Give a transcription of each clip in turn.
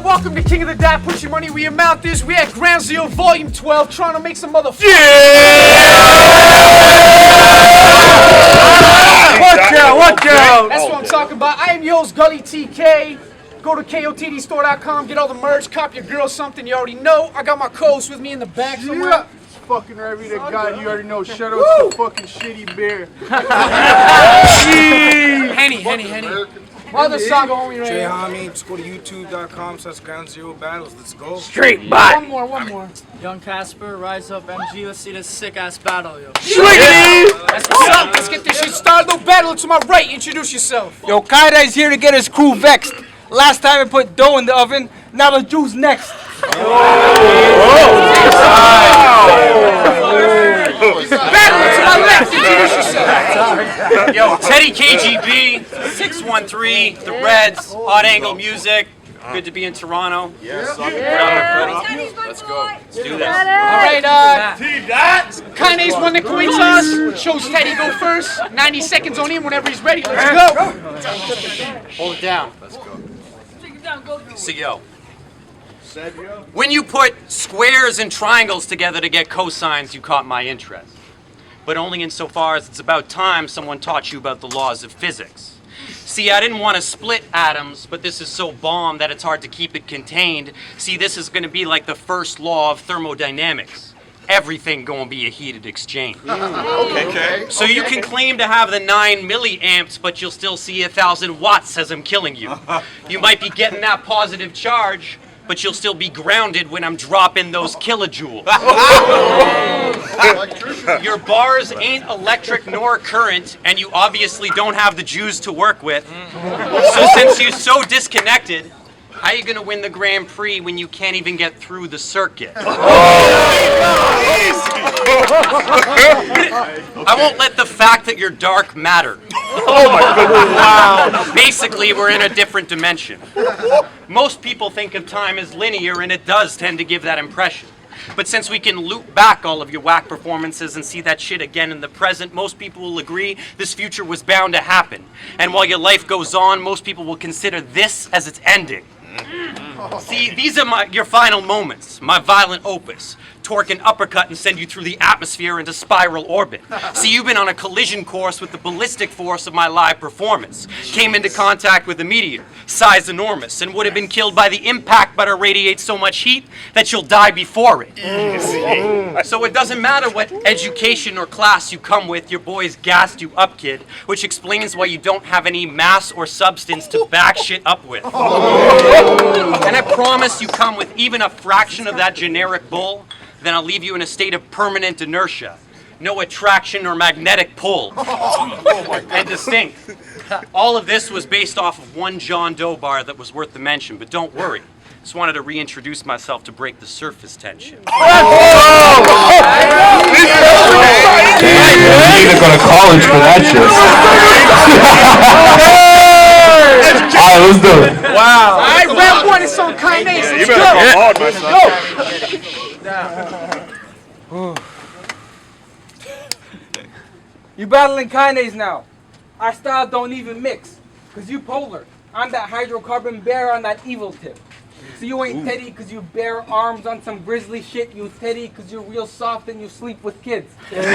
Welcome to King of the Dot. Put your money where your mouth is. We at Ground Zero Volume 12 trying to make some motherfuckers. Watch out! That's what I'm talking about. I am your host, Gully TK. Go to KOTDstore.com, get all the merch, cop your girl something you already know. I got my codes with me in the back somewhere. Yeah. It's fucking Ravi that guy you already know. Shout out to fucking shitty beer. Henny. What other song on me right Jay here? Homie, just go to youtube.com/Ground Zero Battles. Let's go. Straight back. One more. Young Casper, Rise Up MG, let's see this sick ass battle, yo. That's what's up. Let's get this shit started. No battle to my right. Introduce yourself. Yo, Kinaze here to get his crew vexed. Last time I put dough in the oven, now the juice next. Battle to my left. Introduce yourself. Yo, Teddy KGB, 613, the Reds, Odd Angle Music. Good to be in Toronto. Yes, Let's go. Let's do this. All right, Kinaze won the coin toss. Shows Teddy go first. 90 seconds on him whenever he's ready. Let's go. Hold it down. Let's go. See, yo. When you put squares and triangles together to get cosines, you caught my interest. But only insofar as it's about time someone taught you about the laws of physics. See, I didn't want to split atoms, but this is so bomb that it's hard to keep it contained. See, this is going to be like the first law of thermodynamics. Everything going to be a heated exchange. Okay. So you can claim to have the 9 milliamps, but you'll still see 1,000 watts as I'm killing you. You might be getting that positive charge, but you'll still be grounded when I'm dropping those kilojoules. Your bars ain't electric nor current, and you obviously don't have the Jews to work with. So since you're so disconnected, how are you gonna win the Grand Prix when you can't even get through the circuit? I won't let the fact that you're dark matter. Oh my goodness. Wow. Basically, we're in a different dimension. Most people think of time as linear, and it does tend to give that impression. But since we can loop back all of your whack performances and see that shit again in the present, most people will agree this future was bound to happen. And while your life goes on, most people will consider this as its ending. See, these are your final moments, my violent opus. Torque an uppercut and send you through the atmosphere into spiral orbit. See, you've been on a collision course with the ballistic force of my live performance. Came into contact with a meteor, size enormous, and would have been killed by the impact, but irradiates so much heat that you'll die before it. So it doesn't matter what education or class you come with, your boys gassed you up, kid, which explains why you don't have any mass or substance to back shit up with. And I promise you come with even a fraction of that generic bull, then I'll leave you in a state of permanent inertia. No attraction or magnetic pull. And distinct. All of this was based off of one John Doe bar that was worth the mention, but don't worry. Just wanted to reintroduce myself to break the surface tension. You need to go to college for that shit. Alright, let's do it. Wow. All right, round one is on Kinaze. Let's go. hard, my son. You battling Kinaze now. Our style don't even mix. Cause you polar. I'm that hydrocarbon bear on that evil tip. So you ain't Teddy cause you bare arms on some grisly shit. You Teddy cause you're real soft and you sleep with kids. Teddy.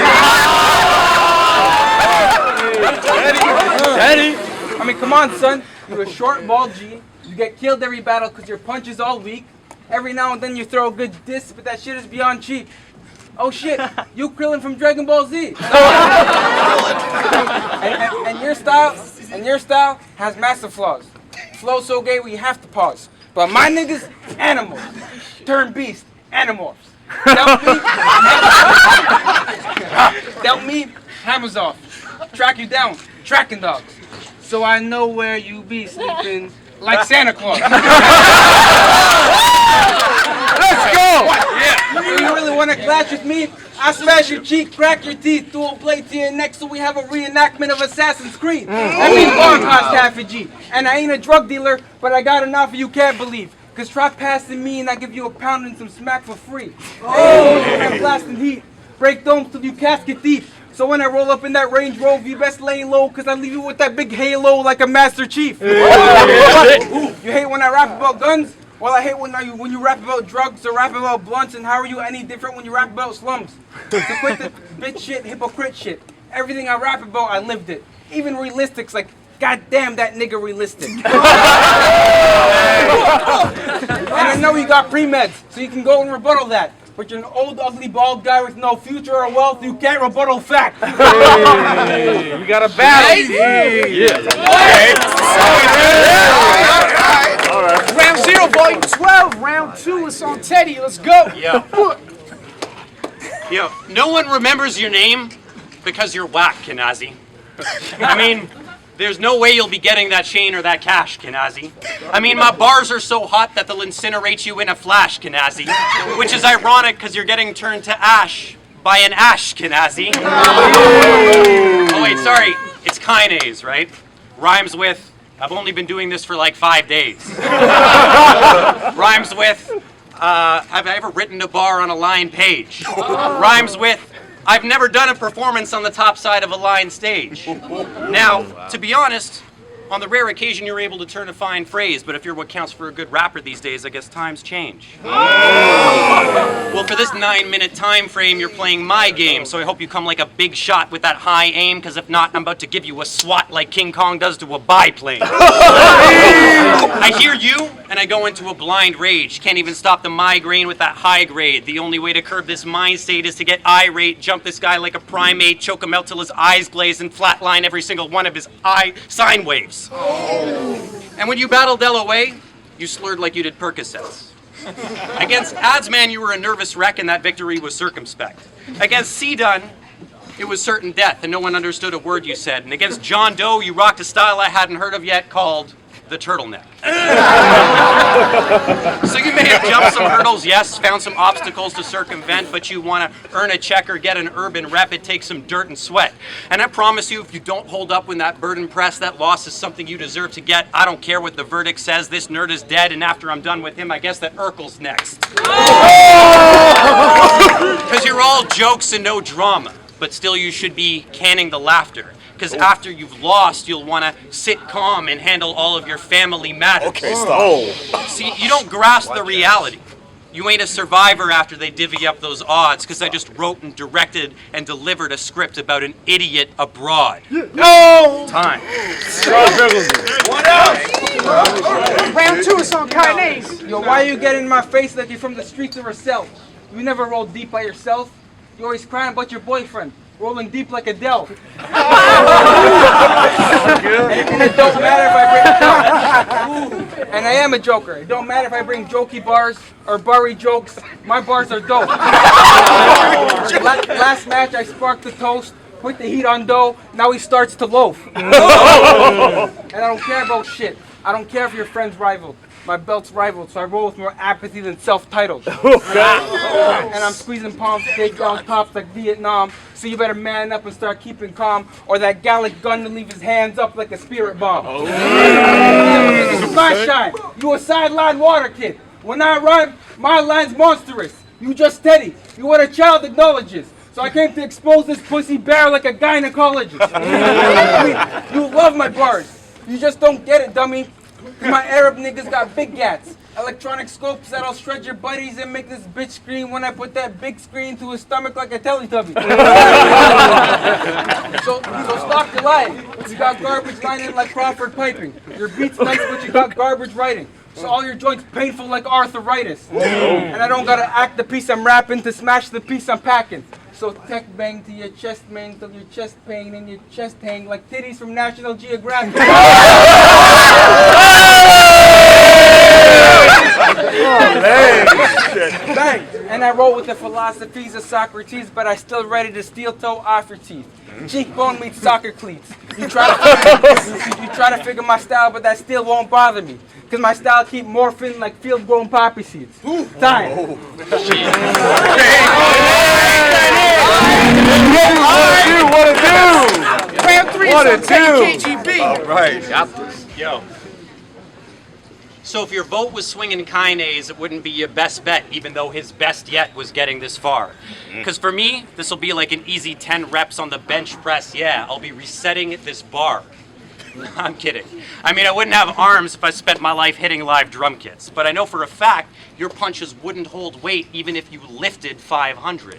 I mean, come on, son. You're a short, bald G. You get killed every battle because your punch is all weak. Every now and then you throw a good diss, but that shit is beyond cheap. Oh shit, you Krillin from Dragon Ball Z. and your style has massive flaws. Flow so gay we have to pause. But my niggas, animals. Turn beast, animorphs. Dealt me, hammers off. Track you down, tracking dogs. So I know where you be sleeping like Santa Claus. Let's go! You really want to clash with me? I smash your cheek, crack your teeth, dual blade to your neck so we have a reenactment of Assassin's Creed. I mean, long cost half a G. And I ain't a drug dealer, but I got enough you can't believe. Cause try passing me and I give you a pound and some smack for free. Hey, I'm blasting heat. Break domes till you casket deep. So when I roll up in that Range Rover, you best lay low, cause I leave you with that big halo like a Master Chief. You hate when I rap about guns? Well, I hate when you rap about drugs or rap about blunts, and how are you any different when you rap about slums? So quit the bitch shit, hypocrite shit. Everything I rap about, I lived it. Even realistics, like, goddamn that nigga realistic. And I know you got pre-meds, so you can go and rebuttal that. But you're an old, ugly, bald guy with no future or wealth, you can't rebuttal fact. Hey, we got a battle. Yeah. All right. Round 0, volume 12. Round 2 is on Teddy. Let's go. Yo, no one remembers your name because you're whack, Kinaze. I mean, there's no way you'll be getting that chain or that cash, Kinaze. I mean, my bars are so hot that they'll incinerate you in a flash, Kinaze. Which is ironic because you're getting turned to ash by an ash, Kinaze. Oh wait, sorry, it's Kinaze, right? Rhymes with, I've only been doing this for like 5 days. Rhymes with, have I ever written a bar on a line page? Rhymes with, I've never done a performance on the top side of a line stage. Now, to be honest, on the rare occasion you're able to turn a fine phrase, but if you're what counts for a good rapper these days, I guess times change. Well, for this 9-minute time frame, you're playing my game, so I hope you come like a big shot with that high aim, because if not, I'm about to give you a swat like King Kong does to a biplane. I hear you, and I go into a blind rage. Can't even stop the migraine with that high grade. The only way to curb this mind state is to get irate, jump this guy like a primate, choke him out till his eyes glaze, and flatline every single one of his eye sine waves. And when you battled LOA, you slurred like you did Percocets. Against Adsman, you were a nervous wreck, and that victory was circumspect. Against C-Dun, it was certain death, and no one understood a word you said. And against John Doe, you rocked a style I hadn't heard of yet called the turtleneck. So you may have jumped some hurdles, yes, found some obstacles to circumvent, but you want to earn a check or get an urban rep, it takes some dirt and sweat. And I promise you, if you don't hold up when that burden press, that loss is something you deserve to get. I don't care what the verdict says, this nerd is dead, and after I'm done with him, I guess that Urkel's next. Because you're all jokes and no drama, but still you should be canning the laughter. Because after you've lost, you'll want to sit calm and handle all of your family matters. Okay, stop. See, you don't grasp the reality. You ain't a survivor after they divvy up those odds, because I just wrote and directed and delivered a script about an idiot abroad. No! Time. What else? Round 2 is on Kinaze. Yo, why are you getting in my face like you're from the streets of herself? You never rolled deep by yourself. You always crying about your boyfriend. Rolling deep like Adele. And it don't matter if I bring and I am a joker. It don't matter if I bring jokey bars or barry jokes. My bars are dope. Last match I sparked the toast, put the heat on dough, now he starts to loaf. And I don't care about shit. I don't care if your friend's rival. My belt's rivaled, so I roll with more apathy than self-titled. And I'm squeezing palms to take down tops like Vietnam, so you better man up and start keeping calm, or that Gallic gun to leave his hands up like a spirit bomb. This is my shine. You a sideline water kid. When I rhyme, my line's monstrous. You just Teddy. You what a child acknowledges. So I came to expose this pussy bear like a gynecologist. I mean, you love my bars. You just don't get it, dummy. My Arab niggas got big gats. Electronic scopes that'll shred your buddies and make this bitch scream when I put that big screen to his stomach like a Teletubby. so stop your lying. You got garbage lining like Crawford piping. Your beat's nice, but you got garbage writing. So all your joints painful like arthritis. And I don't gotta act the piece I'm rapping to smash the piece I'm packing. So tech bang to your chest man till your chest pain and your chest hang like titties from National Geographic. Bang! And I roll with the philosophies of Socrates, but I still ready to steel toe off your teeth. Cheekbone meets soccer cleats. You try to figure my style, but that still won't bother me. Cause my style keep morphing like field-grown poppy seeds. Time. What a do? Round 3 What is a on Teddy do. KGB. All right, got this. Yo. So if your vote was swinging Kinaze, it wouldn't be your best bet, even though his best yet was getting this far. Because for me, this will be like an easy 10 reps on the bench press. Yeah, I'll be resetting this bar. I'm kidding. I mean, I wouldn't have arms if I spent my life hitting live drum kits. But I know for a fact, your punches wouldn't hold weight even if you lifted 500.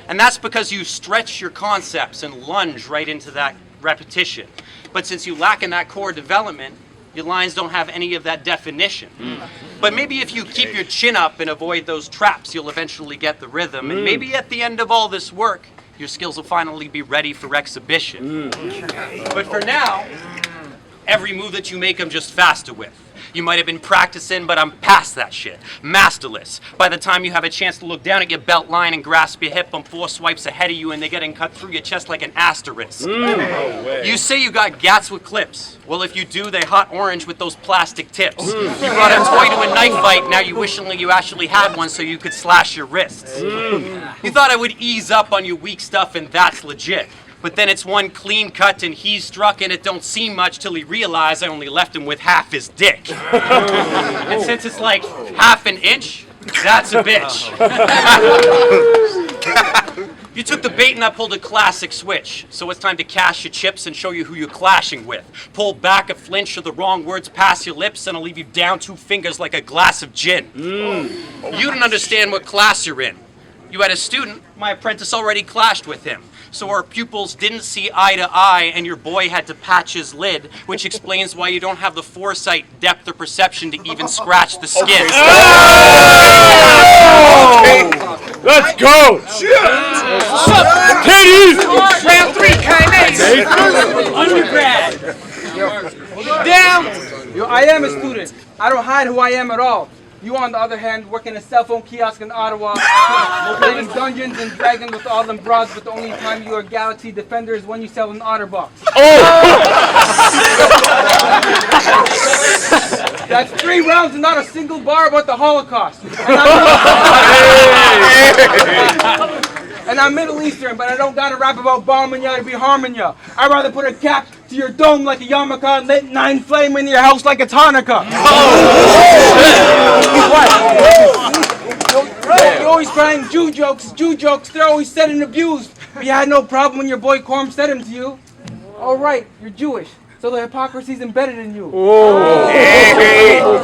And that's because you stretch your concepts and lunge right into that repetition. But since you lack in that core development, your lines don't have any of that definition. But maybe if you keep your chin up and avoid those traps, you'll eventually get the rhythm. And maybe at the end of all this work, your skills will finally be ready for exhibition. But for now, every move that you make, I'm just faster with. You might have been practicing, but I'm past that shit. Masterless. By the time you have a chance to look down at your belt line and grasp your hip, I'm 4 swipes ahead of you and they're getting cut through your chest like an asterisk. You say you got gats with clips. Well, if you do, they hot orange with those plastic tips. You brought a toy to a knife fight, now you wishing you actually had one so you could slash your wrists. You thought I would ease up on your weak stuff and that's legit. But then it's one clean cut and he's struck and it don't seem much till he realized I only left him with half his dick. And since it's like half an inch, that's a bitch. You took the bait and I pulled a classic switch. So it's time to cash your chips and show you who you're clashing with. Pull back a flinch or the wrong words pass your lips and I'll leave you down 2 fingers like a glass of gin. You don't understand what class you're in. You had a student, my apprentice already clashed with him. So our pupils didn't see eye to eye and your boy had to patch his lid, which explains why you don't have the foresight, depth, or perception to even scratch the skin. Let's go! Titties! Round 3, Kinaze. Undergrad. Down. Yo, I am a student. I don't hide who I am at all. You, on the other hand, work in a cell phone kiosk in Ottawa, playing Dungeons and Dragons with all them broads, but the only time you are Galaxy Defender is when you sell an OtterBox. That's 3 rounds and not a single bar about the Holocaust. And I'm Middle Eastern, but I don't gotta rap about bombing ya to be harming ya. I'd rather put a cap to your dome like a yarmulke and lit 9 flame in your house like it's Hanukkah. You're always crying Jew jokes, they're always said and abused. But you had no problem when your boy Corm said them to you. All right, you're Jewish, so the hypocrisy's embedded in you.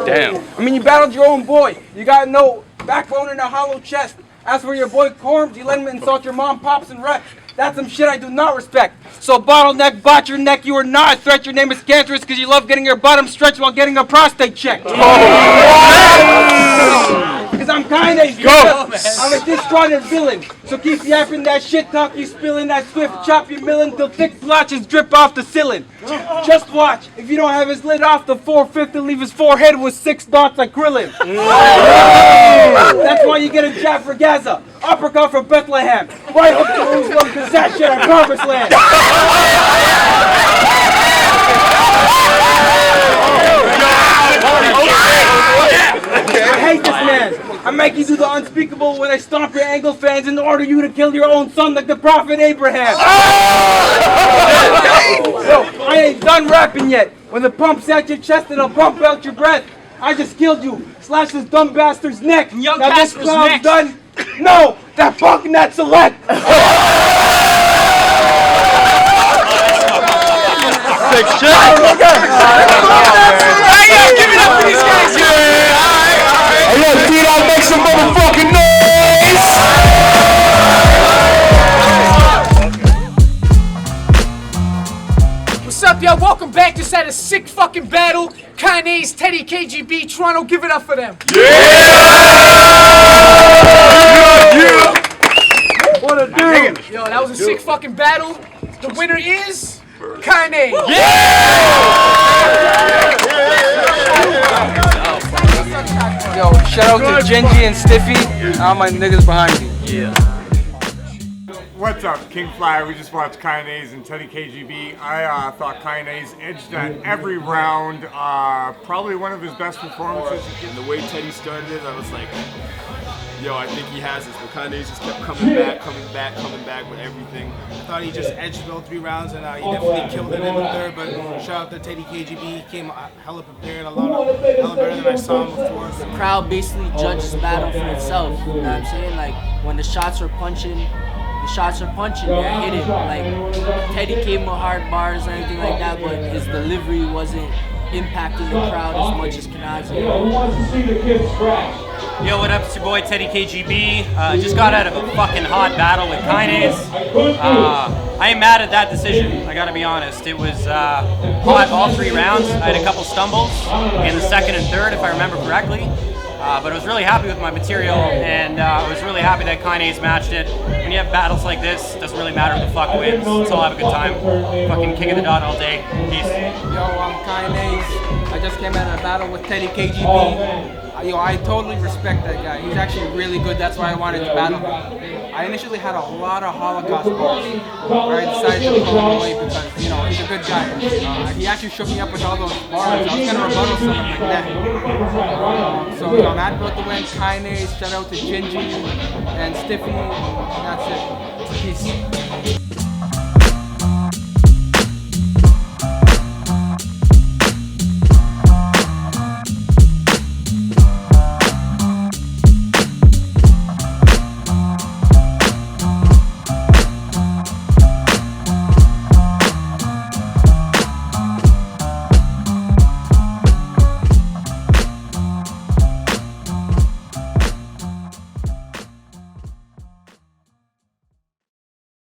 Damn. I mean, you battled your own boy. You got no backbone in a hollow chest. As for your boy Corms, you let him insult your mom, pops, and wreck. That's some shit I do not respect. So bottleneck, bot your neck, you are not a threat. Your name is cancerous because you love getting your bottom stretched while getting a prostate checked. Because I'm Kinaze. I'm a disgruntled villain. So keep yapping that shit talk you spilling, that swift chop you millin' till thick blotches drip off the ceiling. Just watch. If you don't have his lid off, the 4/5 will leave his forehead with 6 dots like Krillin. That's why you get a jab for Gaza, uppercut for Bethlehem, right hook to Jerusalem because that shit are promised land. I hate this man. I make you do the unspeakable when I stomp your Angle fans in order you to kill your own son like the prophet Abraham. So, I ain't done rapping yet. When the pump's at your chest, it'll pump out your breath. I just killed you. Slash this dumb bastard's neck. Young Now this Casper's clown's next. done. No, that fucking that select. Big shot. Give it up for these guys. Hey, yo, D-Dog, make some motherfucking noise. What's up, y'all? Welcome back. Just had a sick fucking battle. Kinaze, Teddy KGB, Toronto. Give it up for them. What a dude! Yo, that was a sick fucking battle. The winner is Kinaze. Yo, shout out to Genji and Stiffy. All my niggas behind me. What's up, King Flyer? We just watched Kinaze and Teddy KGB. I thought Kinaze edged at every round. Probably one of his best performances. And the way Teddy started it, I was like, yo, I think he has this. But Kinaze just kept coming back with everything. I thought he just edged all 3 rounds, and he definitely killed it in the third. But shout out to Teddy KGB. He came hella prepared, hella better than I saw him before. The crowd basically judged the battle for itself. You know what I'm saying? Like, when the shots are punching, they're hitting. Like, Teddy came with hard bars and everything like that, but his delivery wasn't impacting the crowd as much as Kinaze. Yo, what up? It's your boy Teddy KGB. Just got out of a fucking hot battle with Kinaze. I ain't mad at that decision, I gotta be honest. It was hot all 3 rounds. I had a couple stumbles in the second and third, if I remember correctly. But I was really happy with my material, and I was really happy that Kinaze matched it. When you have battles like this, it doesn't really matter who the fuck wins. Let's all have a good time. Fucking king of the dot all day. Peace. Yo, I'm Kinaze. I just came out of a battle with Teddy KGB. Yo, I totally respect that guy. He's actually really good. That's why I wanted to battle him. I initially had a lot of Holocaust bars, but I decided to pull him away because, you know, he's a good guy. He actually shook me up with all those bars. I was gonna rebuttal some of them like that. So, you know, I'm happy with the win. Kinaze, shout out to Genji and Stiffy. And that's it. Peace.